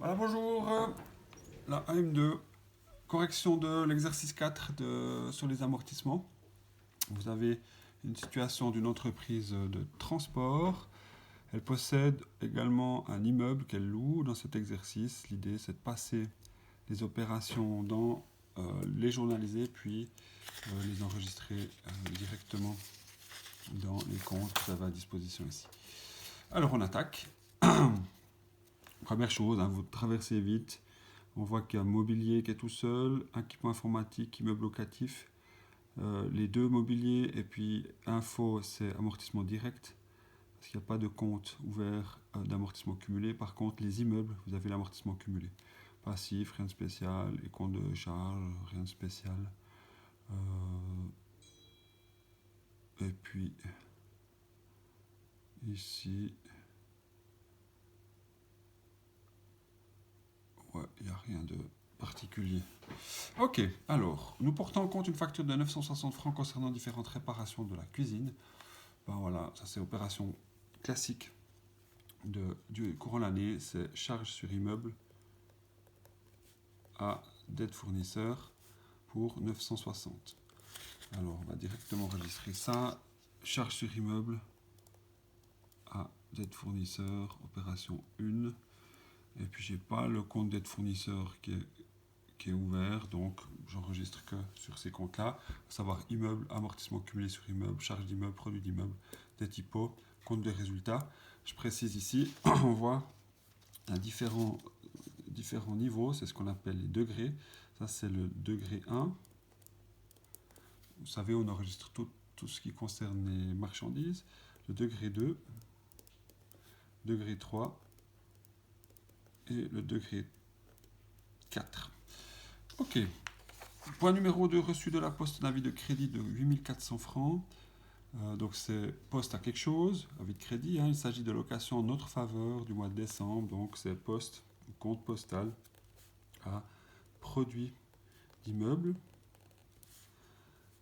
Voilà, bonjour. La AM2, correction de l'exercice 4 sur les amortissements. Vous avez une situation d'une entreprise de transport. Elle possède également un immeuble qu'elle loue. Dans cet exercice, l'idée c'est de passer les opérations dans les journaliser, puis les enregistrer directement dans les comptes que vous avez à disposition ici. Alors on attaque. Première chose, vous traversez vite. On voit qu'il y a mobilier qui est tout seul, équipement informatique, immeuble locatif. Les deux mobiliers et puis info, c'est amortissement direct. Parce qu'il n'y a pas de compte ouvert d'amortissement cumulé. Par contre, les immeubles, vous avez l'amortissement cumulé. Passif, rien de spécial. Les comptes de charge, rien de spécial. Et puis, ici, ouais, il n'y a rien de particulier. Ok, alors, nous portons en compte une facture de 960 francs concernant différentes réparations de la cuisine. Ben voilà, ça c'est opération classique du courant de l'année, c'est charge sur immeuble à dette fournisseur pour 960. Alors, on va directement enregistrer ça. Charge sur immeuble à dette fournisseur, opération 1. Et puis, j'ai pas le compte dette fournisseur qui est ouvert, donc j'enregistre que sur ces comptes-là, à savoir immeuble, amortissement cumulé sur immeuble, charge d'immeuble, produit d'immeuble, des typos, compte de résultats. Je précise ici, on voit à différents niveaux, c'est ce qu'on appelle les degrés. Ça, c'est le degré 1. Vous savez, on enregistre tout ce qui concerne les marchandises. Le degré 2, degré 3 et le degré 4. Ok. Point numéro 2, reçu de la Poste un avis de crédit de 8400 francs. Donc c'est poste à quelque chose, avis de crédit. Il s'agit de location en notre faveur du mois de décembre. Donc c'est poste, compte postal à produit d'immeuble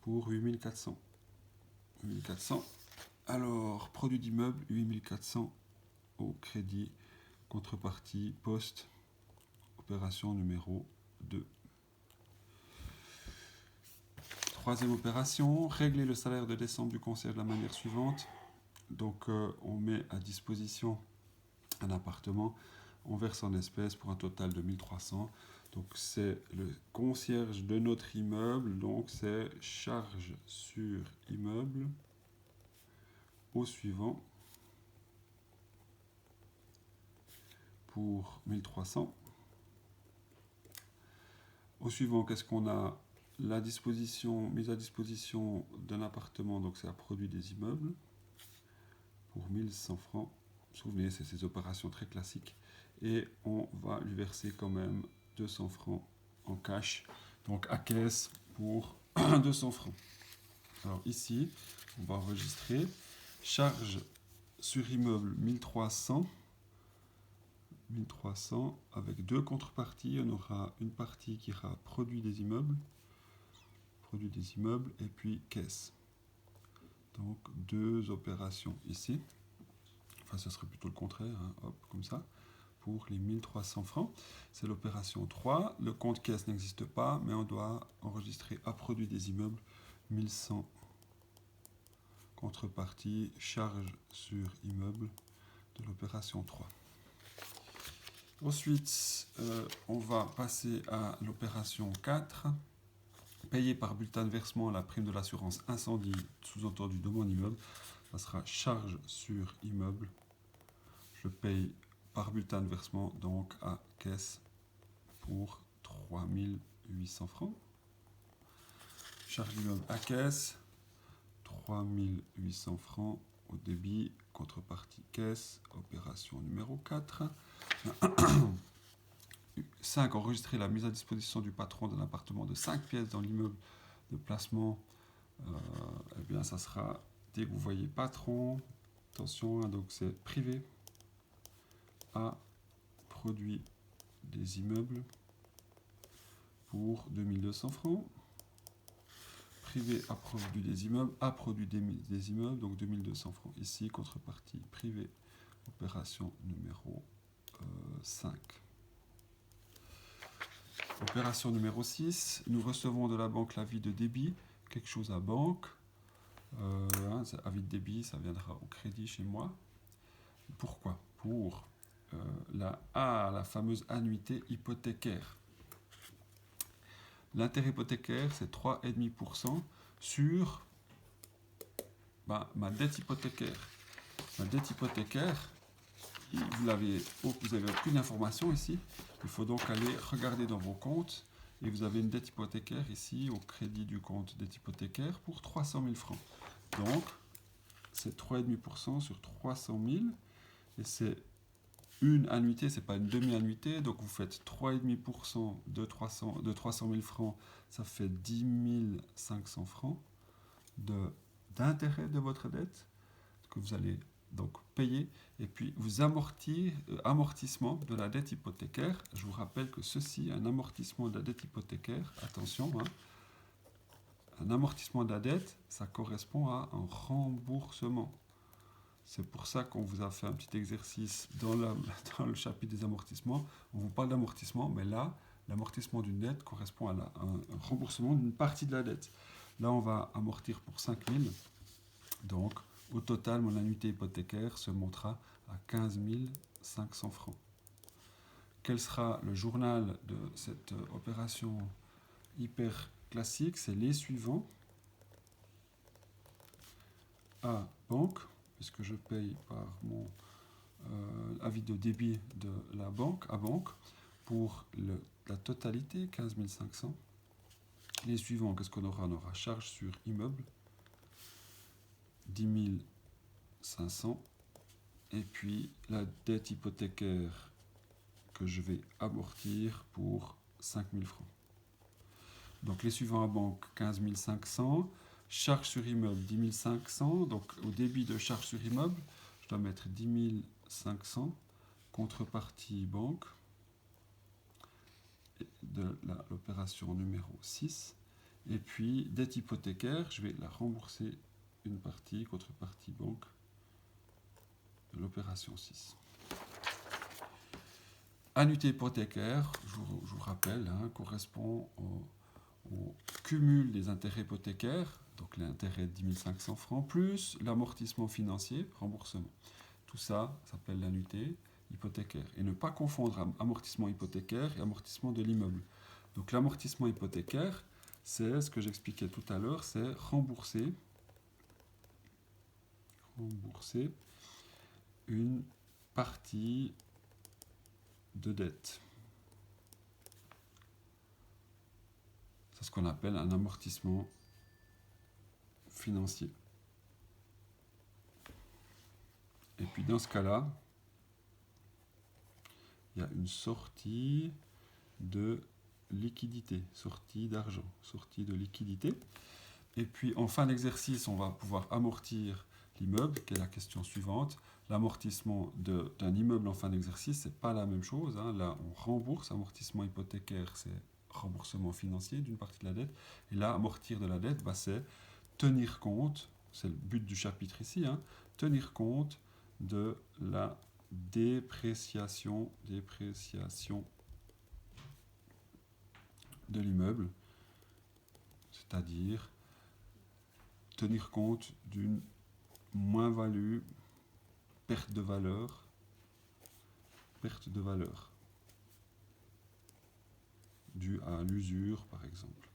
pour 8400. 8400. Alors, produit d'immeuble, 8400 au crédit, contrepartie, poste, opération numéro 2. Troisième opération, régler le salaire de décembre du concierge de la manière suivante. Donc, on met à disposition un appartement, on verse en espèces pour un total de 1300. Donc, c'est le concierge de notre immeuble, donc c'est charge sur immeuble au suivant pour 1300. Au suivant, qu'est-ce qu'on a? La mise à disposition d'un appartement, donc c'est à produit des immeubles, pour 1100 francs. Vous vous souvenez, c'est ces opérations très classiques. Et on va lui verser quand même 200 francs en cash, donc à caisse pour 200 francs. Alors ici, on va enregistrer charge sur immeuble 1300. 1300 avec deux contreparties. On aura une partie qui sera produit des immeubles et puis caisse. Donc deux opérations ici. Enfin, ce serait plutôt le contraire, hein. Hop, comme ça, pour les 1300 francs. C'est l'opération 3. Le compte caisse n'existe pas, mais on doit enregistrer à produit des immeubles 1100 contrepartie charge sur immeuble de l'opération 3. Ensuite, on va passer à l'opération 4. Payer par bulletin de versement la prime de l'assurance incendie, sous-entendu de mon immeuble. Ça sera charge sur immeuble. Je paye par bulletin de versement, donc à caisse pour 3800 francs. Charge d'immeuble à caisse, 3800 francs au débit, contrepartie caisse, opération numéro 4. 5. Enregistrer la mise à disposition du patron d'un appartement de 5 pièces dans l'immeuble de placement. Eh bien, ça sera, dès que vous voyez patron, attention, hein, donc c'est privé à produit des immeubles pour 2200 francs. Privé à produit des immeubles, donc 2200 francs. Ici, contrepartie privé, opération numéro 5. Opération numéro 6, nous recevons de la banque l'avis de débit, quelque chose à banque. Avis de débit, ça viendra au crédit chez moi. Pourquoi? Pour la fameuse annuité hypothécaire. L'intérêt hypothécaire, c'est 3,5% sur ma dette hypothécaire. Ma dette hypothécaire, vous n'avez aucune information ici. Il faut donc aller regarder dans vos comptes. Et vous avez une dette hypothécaire ici, au crédit du compte dette hypothécaire, pour 300 000 francs. Donc, c'est 3,5% sur 300 000. Et c'est une annuité, c'est pas une demi-annuité. Donc, vous faites 3,5% de 300 000 francs. Ça fait 10 500 francs d'intérêt de votre dette que vous allez donc payer, et puis vous amortissement de la dette hypothécaire. Je vous rappelle que ceci, un amortissement de la dette hypothécaire, attention, un amortissement de la dette, ça correspond à un remboursement. C'est pour ça qu'on vous a fait un petit exercice dans le chapitre des amortissements. On vous parle d'amortissement, mais là, l'amortissement d'une dette correspond à un remboursement d'une partie de la dette. Là, on va amortir pour 5 000, donc au total, mon annuité hypothécaire se montera à 15 500 francs. Quel sera le journal de cette opération hyper classique? C'est les suivants. A, banque, puisque je paye par mon avis de débit de la banque, à banque, pour la totalité, 15 500. Les suivants, qu'est-ce qu'on aura? On aura charge sur immeuble, 10 500, et puis la dette hypothécaire que je vais amortir pour 5 000 francs. Donc les suivants à banque, 15 500, charge sur immeuble, 10 500, donc au débit de charge sur immeuble, je dois mettre 10 500, contrepartie banque, de l'opération numéro 6, et puis dette hypothécaire, je vais la rembourser une partie, contrepartie banque, de l'opération 6. Annuité hypothécaire, je vous rappelle, correspond au cumul des intérêts hypothécaires, donc l'intérêt de 10 500 francs, plus l'amortissement financier, remboursement. Tout ça s'appelle l'annuité hypothécaire. Et ne pas confondre amortissement hypothécaire et amortissement de l'immeuble. Donc l'amortissement hypothécaire, c'est ce que j'expliquais tout à l'heure, c'est rembourser une partie de dette. C'est ce qu'on appelle un amortissement financier. Et puis dans ce cas-là, il y a une sortie de liquidité, sortie d'argent, sortie de liquidité. Et puis en fin d'exercice, on va pouvoir amortir l'immeuble, qui est la question suivante. L'amortissement d'un immeuble en fin d'exercice, c'est pas la même chose. Là, on rembourse. Amortissement hypothécaire, c'est remboursement financier d'une partie de la dette. Et là, amortir de la dette, c'est tenir compte, c'est le but du chapitre ici, tenir compte de la dépréciation de l'immeuble, c'est-à-dire tenir compte d'une moins-value, perte de valeur, due à l'usure par exemple.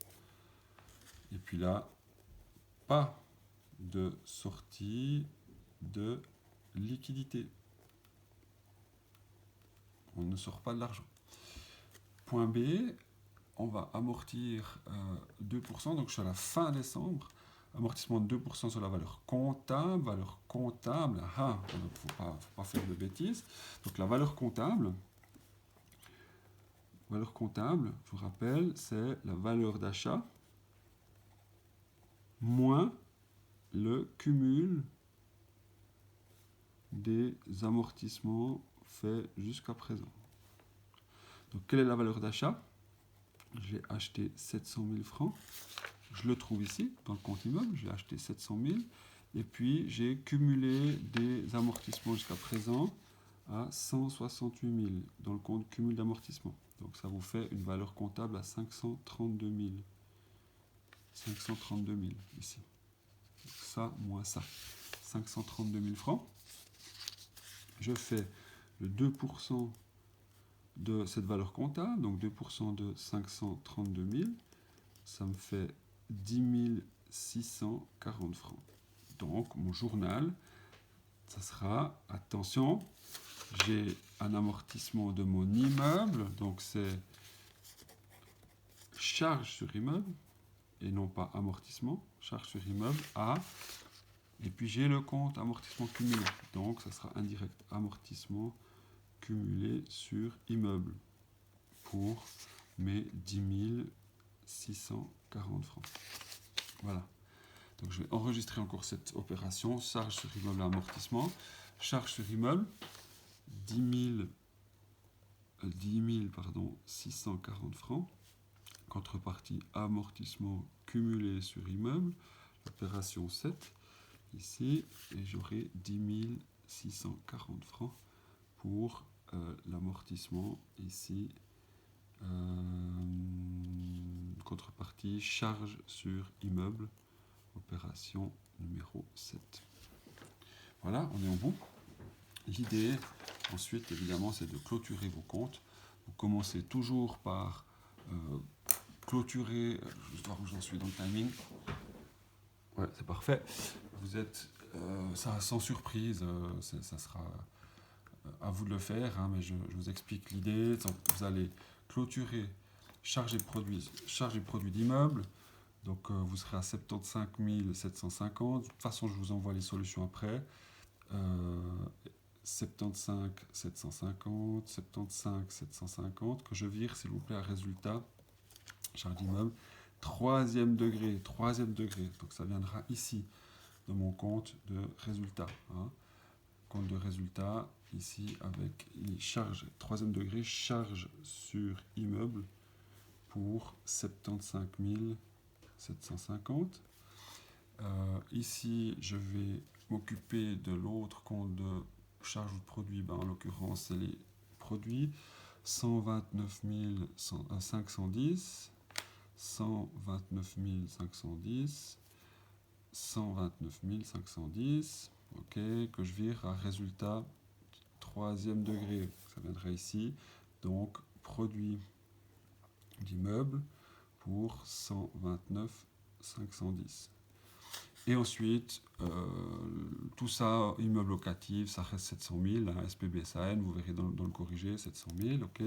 Et puis là, pas de sortie de liquidité. On ne sort pas de l'argent. Point B, on va amortir 2%, donc je suis à la fin décembre. Amortissement de 2% sur la valeur comptable. Il ne faut pas faire de bêtises. Donc la valeur comptable, je vous rappelle, c'est la valeur d'achat moins le cumul des amortissements faits jusqu'à présent. Donc quelle est la valeur d'achat? J'ai acheté 700 000 francs. Je le trouve ici, dans le compte immeuble. J'ai acheté 700 000. Et puis, j'ai cumulé des amortissements jusqu'à présent à 168 000 dans le compte cumul d'amortissement. Donc ça vous fait une valeur comptable à 532 000. 532 000 ici. Donc ça moins ça. 532 000 francs. Je fais le 2% de cette valeur comptable, donc 2% de 532 000, ça me fait 10 640 francs. Donc mon journal, ça sera, attention, j'ai un amortissement de mon immeuble, donc c'est charge sur immeuble, et non pas amortissement, charge sur immeuble, A, et puis j'ai le compte amortissement cumulé, donc ça sera indirect, amortissement cumulé sur immeuble, pour mes 10 640 francs. Voilà. Donc je vais enregistrer encore cette opération, charge sur immeuble à amortissement, charge sur immeuble, 10 640 francs, contrepartie amortissement cumulé sur immeuble, opération 7, ici, et j'aurai 10 640 francs pour l'amortissement ici, contrepartie charge sur immeuble, opération numéro 7. Voilà, on est au bout. L'idée, ensuite, évidemment, c'est de clôturer vos comptes. Vous commencez toujours par clôturer, je vais voir où j'en suis dans le timing. Ouais, c'est parfait. Vous êtes, ça sans surprise, ça sera à vous de le faire, hein, mais je vous explique l'idée. Vous allez clôturer charge et produit d'immeuble. Donc vous serez à 75 750. De toute façon, je vous envoie les solutions après. 75 750, 75 750, que je vire s'il vous plaît à résultat, charge d'immeuble, troisième degré, donc ça viendra ici de mon compte de résultat. Hein. Compte de résultat, ici avec les charges, troisième degré, charge sur immeuble pour 75 750. Ici, je vais m'occuper de l'autre compte de charge ou de produit, en l'occurrence, c'est les produits. 129 510, 129 510, 129 510, ok, que je vire à résultat troisième degré, ça viendra ici, donc produit d'immeuble pour 129 510. Et ensuite, tout ça, immeuble locatif, ça reste 700 000, hein, SPB SAN, vous verrez dans le corrigé, 700 000, ok.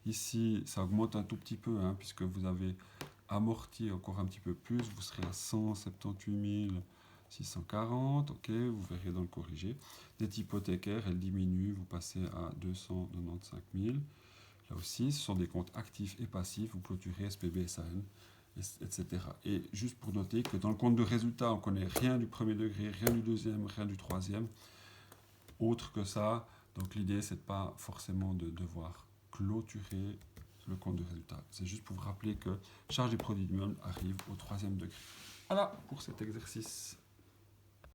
Ici, ça augmente un tout petit peu, hein, puisque vous avez amorti encore un petit peu plus, vous serez à 178 640, ok, vous verrez dans le corrigé. Dette hypothécaire, elle diminue, vous passez à 295 000. Là aussi, ce sont des comptes actifs et passifs, vous clôturez SPB SAN, etc. Et juste pour noter que dans le compte de résultat, on ne connaît rien du premier degré, rien du deuxième, rien du troisième, autre que ça. Donc l'idée, c'est de pas forcément de devoir clôturer le compte de résultat. C'est juste pour vous rappeler que charge des produits d'immeuble arrive au troisième degré. Voilà pour cet exercice.